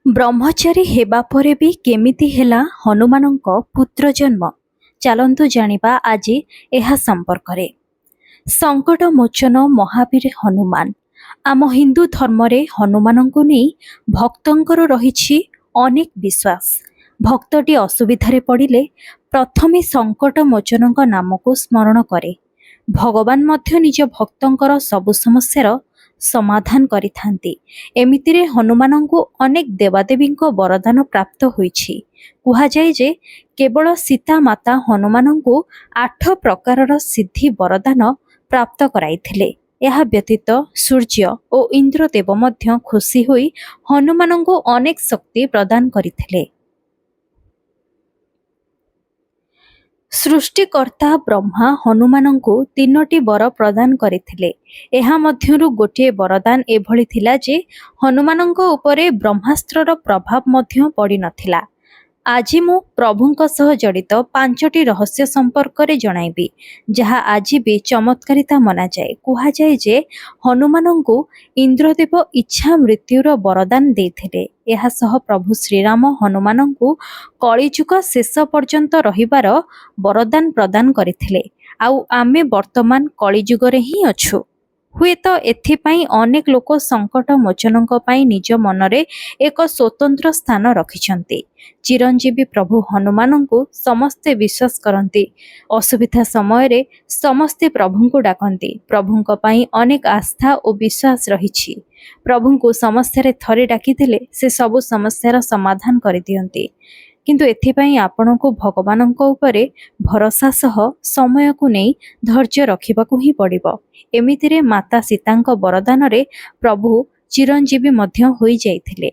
ବ୍ରହ୍ମଚାରୀ ହେବା ପରେ ବି କେମିତି ହେଲା ହନୁମାନଙ୍କ ପୁତ୍ର ଜନ୍ମ? ଚାଲନ୍ତୁ ଜାଣିବା ଆଜି ଏହା ସମ୍ପର୍କରେ। ସଙ୍କଟ ମୋଚନ ମହାବୀର ହନୁମାନ। ଆମ ହିନ୍ଦୁ ଧର୍ମରେ ହନୁମାନଙ୍କୁ ନେଇ ଭକ୍ତଙ୍କର ରହିଛି ଅନେକ ବିଶ୍ୱାସ। ଭକ୍ତଟି ଅସୁବିଧାରେ ପଡ଼ିଲେ ପ୍ରଥମେ ସଙ୍କଟ ମୋଚନଙ୍କ ନାମକୁ ସ୍ମରଣ କରେ। ଭଗବାନ ମଧ୍ୟ ନିଜ ଭକ୍ତଙ୍କର ସବୁ ସମସ୍ୟାର ସମାଧାନ କରିଥାନ୍ତି। ଏମିତିରେ ହନୁମାନଙ୍କୁ ଅନେକ ଦେବାଦେବୀଙ୍କ ବରଦାନ ପ୍ରାପ୍ତ ହୋଇଛି। କୁହାଯାଏ ଯେ କେବଳ ସୀତା ମାତା ହନୁମାନଙ୍କୁ 8 ପ୍ରକାରର ସିଦ୍ଧି ବରଦାନ ପ୍ରାପ୍ତ କରାଇଥିଲେ। ଏହା ବ୍ୟତୀତ ସୂର୍ଯ୍ୟ ଓ ଇନ୍ଦ୍ରଦେବ ମଧ୍ୟ ଖୁସି ହୋଇ ହନୁମାନଙ୍କୁ ଅନେକ ଶକ୍ତି ପ୍ରଦାନ କରିଥିଲେ। ସୃଷ୍ଟିକର୍ତ୍ତା ବ୍ରହ୍ମା ହନୁମାନଙ୍କୁ 3ଟି ବର ପ୍ରଦାନ କରିଥିଲେ। ଏହା ମଧ୍ୟରୁ ଗୋଟିଏ ବରଦାନ ଏଭଳି ଥିଲା ଯେ ହନୁମାନଙ୍କ ଉପରେ ବ୍ରହ୍ମାସ୍ତ୍ରର ପ୍ରଭାବ ମଧ୍ୟ ପଡ଼ିନଥିଲା। ଆଜି ମୁଁ ପ୍ରଭୁଙ୍କ ସହ ଜଡ଼ିତ 5ଟି ରହସ୍ୟ ସମ୍ପର୍କରେ ଜଣାଇବି, ଯାହା ଆଜି ବି ଚମତ୍କାରିତା ମନାଯାଏ। କୁହାଯାଏ ଯେ ହନୁମାନଙ୍କୁ ଇନ୍ଦ୍ରଦେବ ଇଚ୍ଛା ମୃତ୍ୟୁର ବରଦାନ ଦେଇଥିଲେ। ଏହା ସହ ପ୍ରଭୁ ଶ୍ରୀରାମ ହନୁମାନଙ୍କୁ କଳିଯୁଗ ଶେଷ ପର୍ଯ୍ୟନ୍ତ ରହିବାର ବରଦାନ ପ୍ରଦାନ କରିଥିଲେ। ଆଉ ଆମେ ବର୍ତ୍ତମାନ କଳିଯୁଗରେ ହିଁ ଅଛୁ। ହୁଏତ ଏଥିପାଇଁ ଅନେକ ଲୋକ ସଙ୍କଟ ମୋଚନଙ୍କ ପାଇଁ ନିଜ ମନରେ ଏକ ସ୍ୱତନ୍ତ୍ର ସ୍ଥାନ ରଖିଛନ୍ତି। ଚିରଞ୍ଜୀବୀ ପ୍ରଭୁ ହନୁମାନଙ୍କୁ ସମସ୍ତେ ବିଶ୍ୱାସ କରନ୍ତି। ଅସୁବିଧା ସମୟରେ ସମସ୍ତେ ପ୍ରଭୁଙ୍କୁ ଡାକନ୍ତି। ପ୍ରଭୁଙ୍କ ପାଇଁ ଅନେକ ଆସ୍ଥା ଓ ବିଶ୍ୱାସ ରହିଛି। ପ୍ରଭୁଙ୍କୁ ସମସ୍ୟାରେ ଥରେ ଡାକିଥିଲେ ସେ ସବୁ ସମସ୍ୟାର ସମାଧାନ କରିଦିଅନ୍ତି। କିନ୍ତୁ ଏଥିପାଇଁ ଆପଣଙ୍କୁ ଭଗବାନଙ୍କ ଉପରେ ଭରସା ସହ ସମୟକୁ ନେଇ ଧୈର୍ଯ୍ୟ ରଖିବାକୁ ହିଁ ପଡ଼ିବ। ଏମିତିରେ ମାତା ସୀତାଙ୍କ ବରଦାନରେ ପ୍ରଭୁ ଚିରଞ୍ଜୀବୀ ମଧ୍ୟ ହୋଇଯାଇଥିଲେ।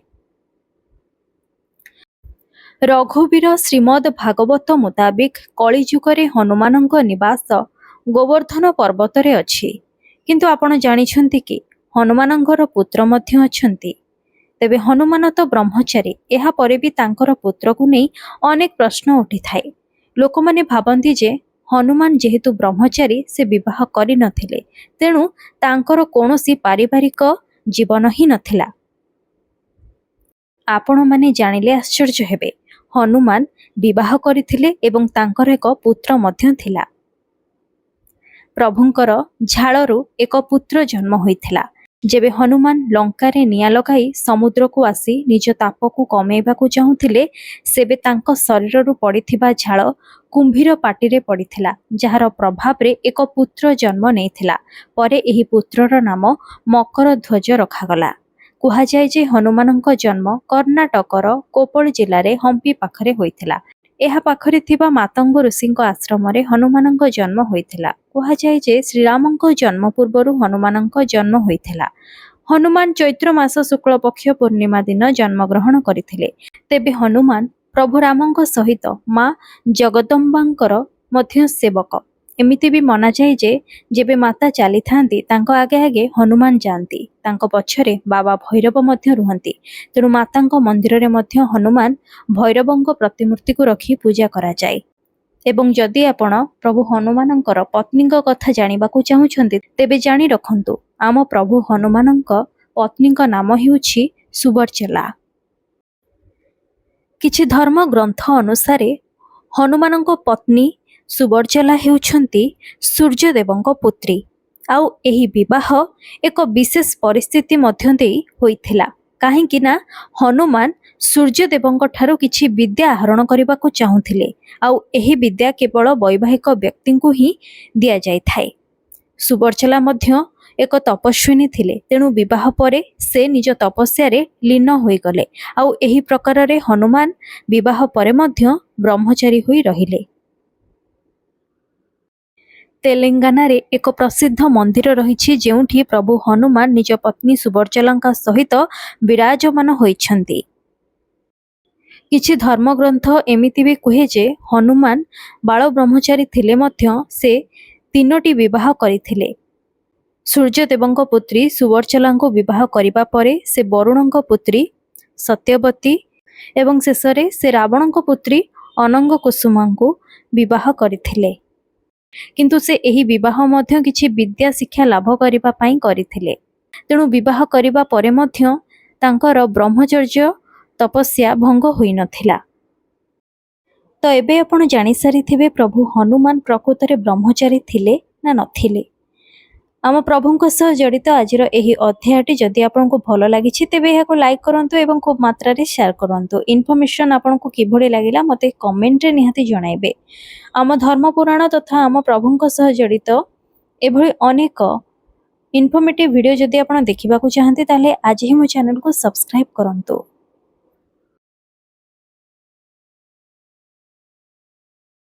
ରଘୁବୀର ଶ୍ରୀମଦ୍ ଭାଗବତ ମୁତାବିକ କଳିଯୁଗରେ ହନୁମାନଙ୍କ ନିବାସ ଗୋବର୍ଦ୍ଧନ ପର୍ବତରେ ଅଛି। କିନ୍ତୁ ଆପଣ ଜାଣିଛନ୍ତି କି ହନୁମାନଙ୍କର ପୁତ୍ର ମଧ୍ୟ ଅଛନ୍ତି? ତେବେ ହନୁମାନ ତ ବ୍ରହ୍ମଚାରୀ, ଏହାପରେ ବି ତାଙ୍କର ପୁତ୍ରକୁ ନେଇ ଅନେକ ପ୍ରଶ୍ନ ଉଠିଥାଏ। ଲୋକମାନେ ଭାବନ୍ତି ଯେ ହନୁମାନ ଯେହେତୁ ବ୍ରହ୍ମଚାରୀ ସେ ବିବାହ କରିନଥିଲେ, ତେଣୁ ତାଙ୍କର କୌଣସି ପାରିବାରିକ ଜୀବନ ହିଁ ନଥିଲା। ଆପଣମାନେ ଜାଣିଲେ ଆଶ୍ଚର୍ଯ୍ୟ ହେବେ, ହନୁମାନ ବିବାହ କରିଥିଲେ ଏବଂ ତାଙ୍କର ଏକ ପୁତ୍ର ମଧ୍ୟ ଥିଲା। ପ୍ରଭୁଙ୍କର ଝାଳରୁ ଏକ ପୁତ୍ର ଜନ୍ମ ହୋଇଥିଲା। ଯେବେ ହନୁମାନ ଲଙ୍କାରେ ନିଆଁ ଲଗାଇ ସମୁଦ୍ରକୁ ଆସି ନିଜ ତାପକୁ କମେଇବାକୁ ଚାହୁଁଥିଲେ, ସେବେ ତାଙ୍କ ଶରୀରରୁ ପଡ଼ିଥିବା ଝାଳ କୁମ୍ଭୀର ପାଟିରେ ପଡ଼ିଥିଲା, ଯାହାର ପ୍ରଭାବରେ ଏକ ପୁତ୍ର ଜନ୍ମ ନେଇଥିଲା। ପରେ ଏହି ପୁତ୍ରର ନାମ ମକରଧ୍ୱଜ ରଖାଗଲା। କୁହାଯାଏ ଯେ ହନୁମାନଙ୍କ ଜନ୍ମ କର୍ଣ୍ଣାଟକର କୋପଳ ଜିଲ୍ଲାରେ ହମ୍ପି ପାଖରେ ହୋଇଥିଲା। ଏହା ପାଖରେ ଥିବା ମାତଙ୍ଗ ଋଷିଙ୍କ ଆଶ୍ରମରେ ହନୁମାନଙ୍କ ଜନ୍ମ ହୋଇଥିଲା। କୁହାଯାଏ ଯେ ଶ୍ରୀରାମଙ୍କ ଜନ୍ମ ପୂର୍ବରୁ ହନୁମାନଙ୍କ ଜନ୍ମ ହୋଇଥିଲା। ହନୁମାନ ଚୈତ୍ର ମାସ ଶୁକ୍ଳପକ୍ଷ ପୂର୍ଣ୍ଣିମା ଦିନ ଜନ୍ମଗ୍ରହଣ କରିଥିଲେ। ତେବେ ହନୁମାନ ପ୍ରଭୁ ରାମଙ୍କ ସହିତ ମା ଜଗଦମ୍ବାଙ୍କର ମଧ୍ୟ ସେବକ। ଏମିତି ବି ମନାଯାଏ ଯେ ଯେବେ ମାତା ଚାଲିଥାନ୍ତି ତାଙ୍କ ଆଗେ ଆଗେ ହନୁମାନ ଯାଆନ୍ତି। ତାଙ୍କ ପଛରେ ବାବା ଭୈରବ ମଧ୍ୟ ରୁହନ୍ତି। ତେଣୁ ମାତାଙ୍କ ମନ୍ଦିରରେ ମଧ୍ୟ ହନୁମାନ ଭୈରବଙ୍କ ପ୍ରତିମୂର୍ତ୍ତିକୁ ରଖି ପୂଜା କରାଯାଏ। ଏବଂ ଯଦି ଆପଣ ପ୍ରଭୁ ହନୁମାନଙ୍କର ପତ୍ନୀଙ୍କ କଥା ଜାଣିବାକୁ ଚାହୁଁଛନ୍ତି, ତେବେ ଜାଣି ରଖନ୍ତୁ ଆମ ପ୍ରଭୁ ହନୁମାନଙ୍କ ପତ୍ନୀଙ୍କ ନାମ ହେଉଛି ସୁବର୍ଚ୍ଚଲା। କିଛି ଧର୍ମ ଗ୍ରନ୍ଥ ଅନୁସାରେ ହନୁମାନଙ୍କ ପତ୍ନୀ ସୁବର୍ଚ୍ଚଲା ହେଉଛନ୍ତି ସୂର୍ଯ୍ୟଦେବଙ୍କ ପୁତ୍ରୀ। ଆଉ ଏହି ବିବାହ ଏକ ବିଶେଷ ପରିସ୍ଥିତି ମଧ୍ୟ ଦେଇ ହୋଇଥିଲା। କାହିଁକି ନା ହନୁମାନ ସୂର୍ଯ୍ୟଦେବଙ୍କ ଠାରୁ କିଛି ବିଦ୍ୟା ଆହରଣ କରିବାକୁ ଚାହୁଁଥିଲେ। ଆଉ ଏହି ବିଦ୍ୟା କେବଳ ବୈବାହିକ ବ୍ୟକ୍ତିଙ୍କୁ ହିଁ ଦିଆଯାଇଥାଏ। ସୁବର୍ଚ୍ଚଲା ମଧ୍ୟ ଏକ ତପସ୍ୱିନୀ ଥିଲେ, ତେଣୁ ବିବାହ ପରେ ସେ ନିଜ ତପସ୍ୟାରେ ଲୀନ ହୋଇଗଲେ। ଆଉ ଏହି ପ୍ରକାରରେ ହନୁମାନ ବିବାହ ପରେ ମଧ୍ୟ ବ୍ରହ୍ମଚାରୀ ହୋଇ ରହିଲେ। ତେଲେଙ୍ଗାନାରେ ଏକ ପ୍ରସିଦ୍ଧ ମନ୍ଦିର ରହିଛି, ଯେଉଁଠି ପ୍ରଭୁ ହନୁମାନ ନିଜ ପତ୍ନୀ ସୁବର୍ଚ୍ଚଲାଙ୍କ ସହିତ ବିରାଜମାନ ହୋଇଛନ୍ତି। କିଛି ଧର୍ମଗ୍ରନ୍ଥ ଏମିତି ବି କୁହେ ଯେ ହନୁମାନ ବାଳ ବ୍ରହ୍ମଚାରୀ ଥିଲେ ମଧ୍ୟ ସେ 3ଟି ବିବାହ କରିଥିଲେ। ସୂର୍ଯ୍ୟଦେବଙ୍କ ପୁତ୍ରୀ ସୁବର୍ଚ୍ଚଲାଙ୍କୁ ବିବାହ କରିବା ପରେ ସେ ବରୁଣଙ୍କ ପୁତ୍ରୀ ସତ୍ୟବତୀ ଏବଂ ଶେଷରେ ସେ ରାବଣଙ୍କ ପୁତ୍ରୀ ଅନଙ୍ଗ କୁସୁମଙ୍କୁ ବିବାହ କରିଥିଲେ। କିନ୍ତୁ ସେ ଏହି ବିବାହ ମଧ୍ୟ କିଛି ବିଦ୍ୟା ଶିକ୍ଷା ଲାଭ କରିବା ପାଇଁ କରିଥିଲେ। ତେଣୁ ବିବାହ କରିବା ପରେ ମଧ୍ୟ ତାଙ୍କର ବ୍ରହ୍ମଚର୍ଯ୍ୟ ତପସ୍ୟା ଭଙ୍ଗ ହୋଇନଥିଲା। ତ ଏବେ ଆପଣ ଜାଣିସାରିଥିବେ ପ୍ରଭୁ ହନୁମାନ ପ୍ରକୃତରେ ବ୍ରହ୍ମଚାରୀ ଥିଲେ ନା ନଥିଲେ। ଆମ ପ୍ରଭୁଙ୍କ ସହ ଜଡ଼ିତ ଆଜିର ଏହି ଅଧ୍ୟାୟଟି ଯଦି ଆପଣଙ୍କୁ ଭଲ ଲାଗିଛି ତେବେ ଏହାକୁ ଲାଇକ୍ କରନ୍ତୁ ଏବଂ ଖୁବ୍ ମାତ୍ରାରେ ସେୟାର କରନ୍ତୁ। ଇନଫର୍ମେସନ୍ ଆପଣଙ୍କୁ କିଭଳି ଲାଗିଲା ମୋତେ କମେଣ୍ଟରେ ନିହାତି ଜଣାଇବେ। ଆମ ଧର୍ମପୁରାଣ ତଥା ଆମ ପ୍ରଭୁଙ୍କ ସହ ଜଡ଼ିତ ଏଭଳି ଅନେକ ଇନଫର୍ମେଟିଭ୍ ଭିଡ଼ିଓ ଯଦି ଆପଣ ଦେଖିବାକୁ ଚାହାନ୍ତି ତାହେଲେ ଆଜି ହିଁ ମୋ ଚ୍ୟାନେଲକୁ ସବସ୍କ୍ରାଇବ୍ କରନ୍ତୁ।